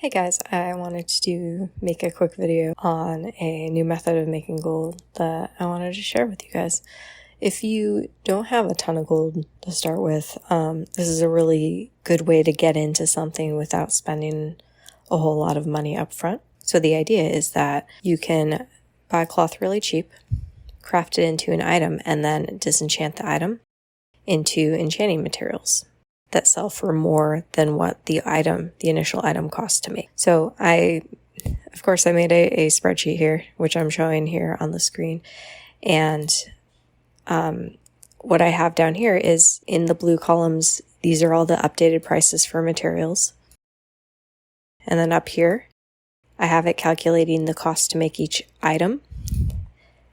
Hey guys, I wanted to make a quick video on a new method of making gold that I wanted to share with you guys. If you don't have a ton of gold to start with, this is a really good way to get into something without spending a whole lot of money up front. So the idea is that you can buy cloth really cheap, craft it into an item, and then disenchant the item into enchanting materials that sell for more than what the initial item costs to make. So of course, I made a spreadsheet here, which I'm showing here on the screen. And what I have down here is in the blue columns, these are all the updated prices for materials. And then up here, I have it calculating the cost to make each item,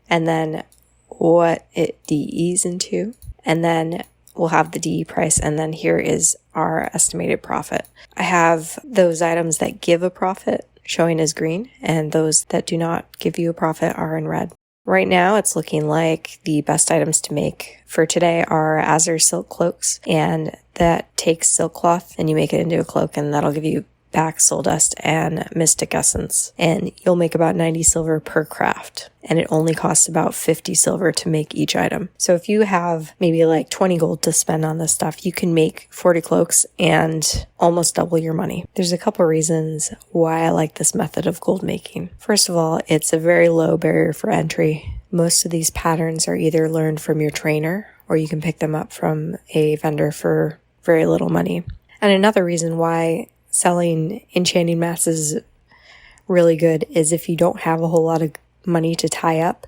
and then what it DEs into, and then we'll have the DE price, and then here is our estimated profit. I have those items that give a profit showing as green, and those that do not give you a profit are in red. Right now, it's looking like the best items to make for today are Azure silk cloaks, and that takes silk cloth and you make it into a cloak, and that'll give you back soul dust and mystic essence, and you'll make about 90 silver per craft, and it only costs about 50 silver to make each item. So if you have maybe like 20 gold to spend on this stuff, you can make 40 cloaks and almost double your money. There's a couple reasons why I like this method of gold making. First of all, it's a very low barrier for entry. Most of these patterns are either learned from your trainer, or you can pick them up from a vendor for very little money. And another reason why selling enchanting mats is really good is if you don't have a whole lot of money to tie up,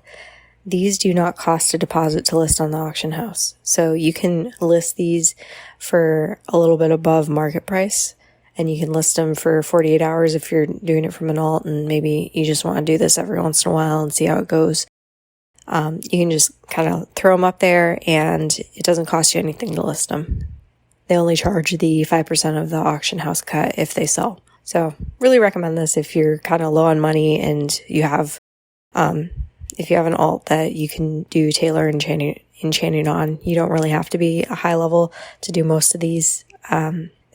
these do not cost a deposit to list on the auction house. So you can list these for a little bit above market price, and you can list them for 48 hours if you're doing it from an alt, and maybe you just want to do this every once in a while and see how it goes. You can just kind of throw them up there, and it doesn't cost you anything to list them. They only charge the 5% of the auction house cut if they sell. So really recommend this if you're kind of low on money and you have, if you have an alt that you can do Tailor enchanting on. You don't really have to be a high level to do most of these.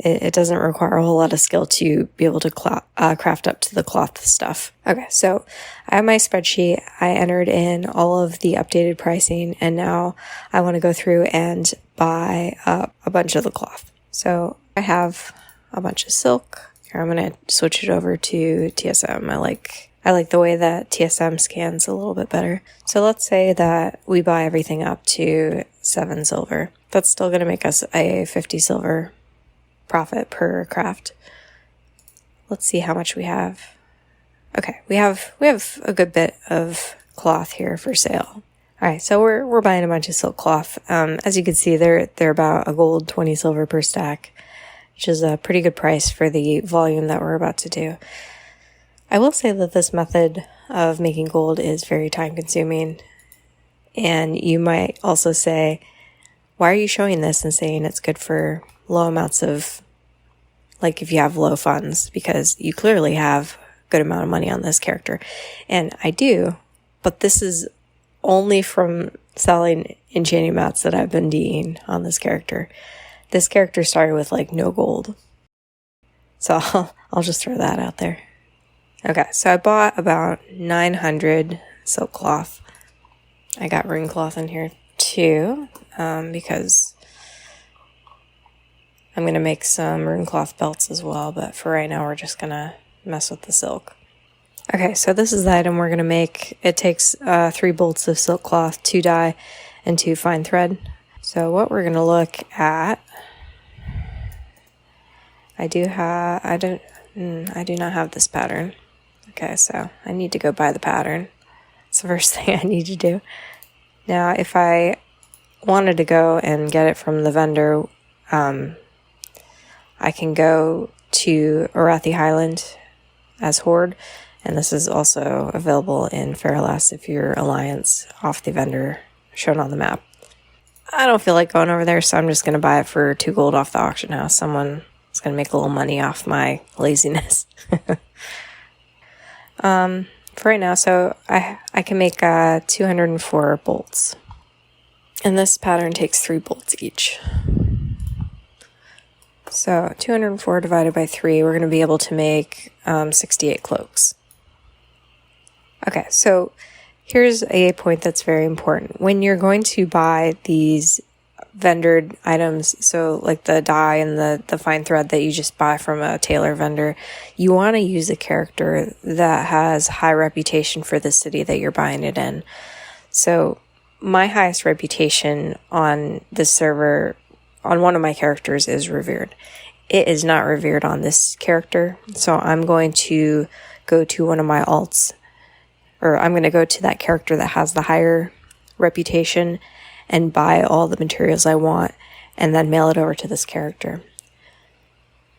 It doesn't require a whole lot of skill to be able to craft up to the cloth stuff. Okay, so I have my spreadsheet. I entered in all of the updated pricing, and now I want to go through and buy up a bunch of the cloth. So I have a bunch of silk. Here, I'm going to switch it over to TSM. I like the way that TSM scans a little bit better. So let's say that we buy everything up to 7 silver. That's still going to make us a 50 silver profit per craft. Let's see how much we have. Okay, we have a good bit of cloth here for sale. All right, so we're buying a bunch of silk cloth. As you can see, they're about a gold, 20 silver per stack, which is a pretty good price for the volume that we're about to do. I will say that this method of making gold is very time consuming, and you might also say, why are you showing this and saying it's good for low amounts of, like if you have low funds, because you clearly have a good amount of money on this character. And I do, but this is only from selling enchanting mats that I've been DEing on this character. This character started with like no gold. So I'll just throw that out there. Okay, so I bought about 900 silk cloth. I got ring cloth in here too, because I'm going to make some rune cloth belts as well, but for right now we're just going to mess with the silk. Okay, so this is the item we're going to make. It takes 3 bolts of silk cloth, 2 dye, and 2 fine thread. So what we're going to look at, I do not have this pattern. Okay, so I need to go buy the pattern. It's the first thing I need to do. Now, if I wanted to go and get it from the vendor, I can go to Arathi Highland as Horde, and this is also available in Fairless if you're Alliance off the vendor shown on the map. I don't feel like going over there, so I'm just going to buy it for 2 gold off the auction house. Someone is going to make a little money off my laziness. For right now, so I can make 204 bolts. And this pattern takes 3 bolts each. So 204 divided by 3, we're going to be able to make 68 cloaks. Okay, so here's a point that's very important. When you're going to buy these vendored items, so like the dye and the fine thread that you just buy from a tailor vendor, you want to use a character that has high reputation for the city that you're buying it in. So my highest reputation on this server, on one of my characters, is revered. It is not revered on this character, so I'm going to go to one of my alts, or I'm going to go to that character that has the higher reputation and buy all the materials I want and then mail it over to this character.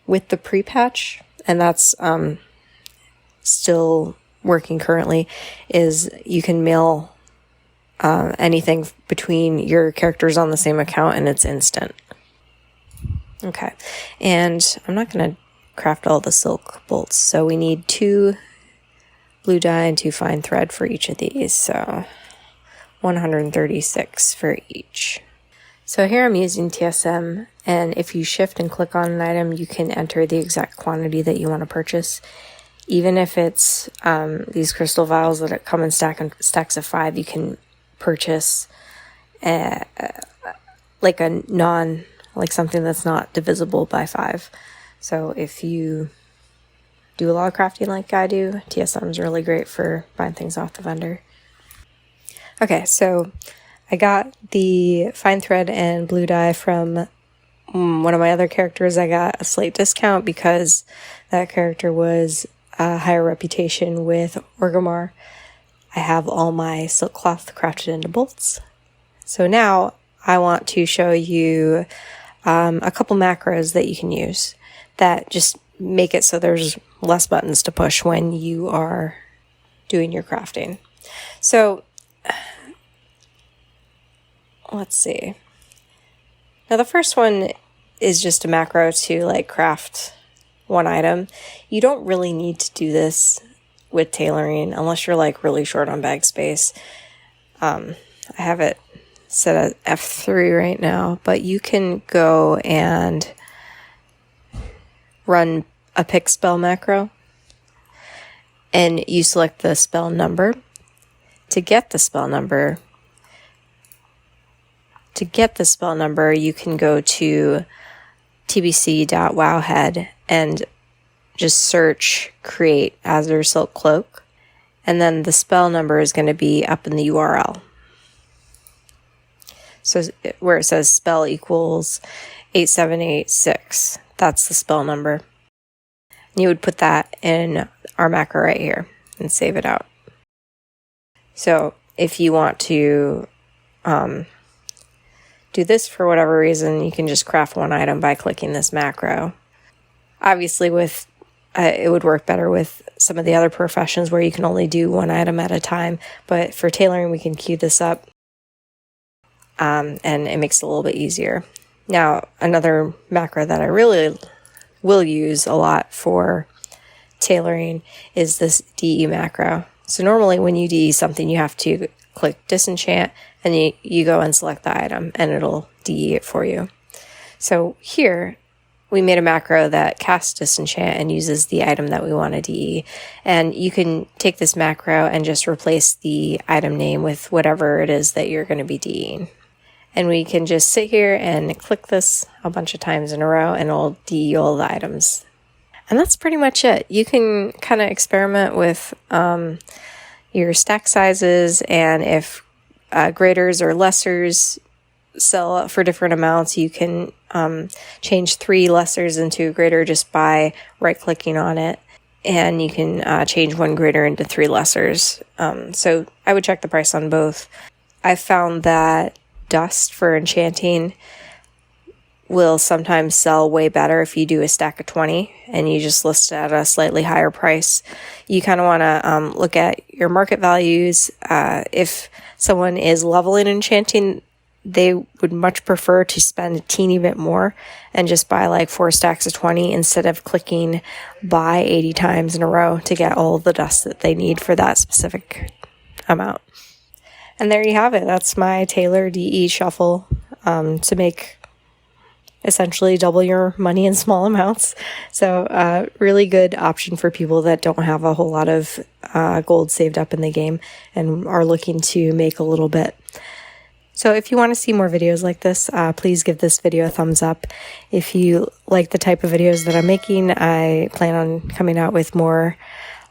With the pre-patch, and that's still working currently, is you can mail anything between your characters on the same account and it's instant. Okay, and I'm not going to craft all the silk bolts, so we need 2 blue dye and 2 fine thread for each of these, so 136 for each. So here I'm using TSM, and if you shift and click on an item, you can enter the exact quantity that you want to purchase. Even if it's these crystal vials that come in stacks of 5, you can purchase like something that's not divisible by 5. So if you do a lot of crafting like I do, TSM is really great for buying things off the vendor. Okay, so I got the fine thread and blue dye from one of my other characters. I got a slight discount because that character was a higher reputation with Orgrimmar. I have all my silk cloth crafted into bolts. So now I want to show you a couple macros that you can use that just make it so there's less buttons to push when you are doing your crafting. So let's see. Now the first one is just a macro to like craft one item. You don't really need to do this with tailoring unless you're like really short on bag space. I have it set at F3 right now, but you can go and run a pick spell macro and you select the spell number. To get the spell number, you can go to tbc.wowhead and just search create Azure Silk Cloak, and then the spell number is going to be up in the URL. So where it says spell equals 8786, that's the spell number. And you would put that in our macro right here and save it out. So if you want to do this for whatever reason, you can just craft one item by clicking this macro. Obviously, with it would work better with some of the other professions where you can only do one item at a time. But for tailoring, we can queue this up, and it makes it a little bit easier. Now, another macro that I really will use a lot for tailoring is this DE macro. So normally when you DE something, you have to click disenchant and you go and select the item and it'll DE it for you. So here we made a macro that casts disenchant and uses the item that we want to DE. And you can take this macro and just replace the item name with whatever it is that you're going to be DEing. And we can just sit here and click this a bunch of times in a row and it'll DE all the items. And that's pretty much it. You can kind of experiment with your stack sizes, and if greaters or lessers sell for different amounts, you can change 3 lessers into a greater just by right-clicking on it. And you can change 1 greater into 3 lessers. So I would check the price on both. I found that dust for enchanting will sometimes sell way better if you do a stack of 20 and you just list it at a slightly higher price. You kind of want to look at your market values. If someone is leveling enchanting, they would much prefer to spend a teeny bit more and just buy like 4 stacks of 20 instead of clicking buy 80 times in a row to get all the dust that they need for that specific amount. And there you have it. That's my Tailor DE shuffle to make essentially double your money in small amounts. So really good option for people that don't have a whole lot of gold saved up in the game and are looking to make a little bit. So if you want to see more videos like this, please give this video a thumbs up. If you like the type of videos that I'm making, I plan on coming out with more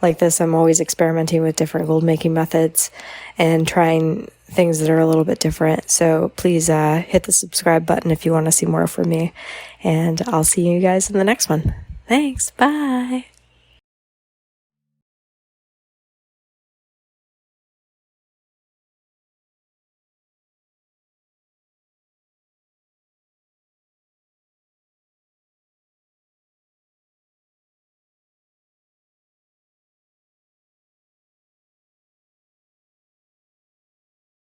like this. I'm always experimenting with different gold making methods and trying things that are a little bit different. So please hit the subscribe button if you want to see more from me. And I'll see you guys in the next one. Thanks. Bye.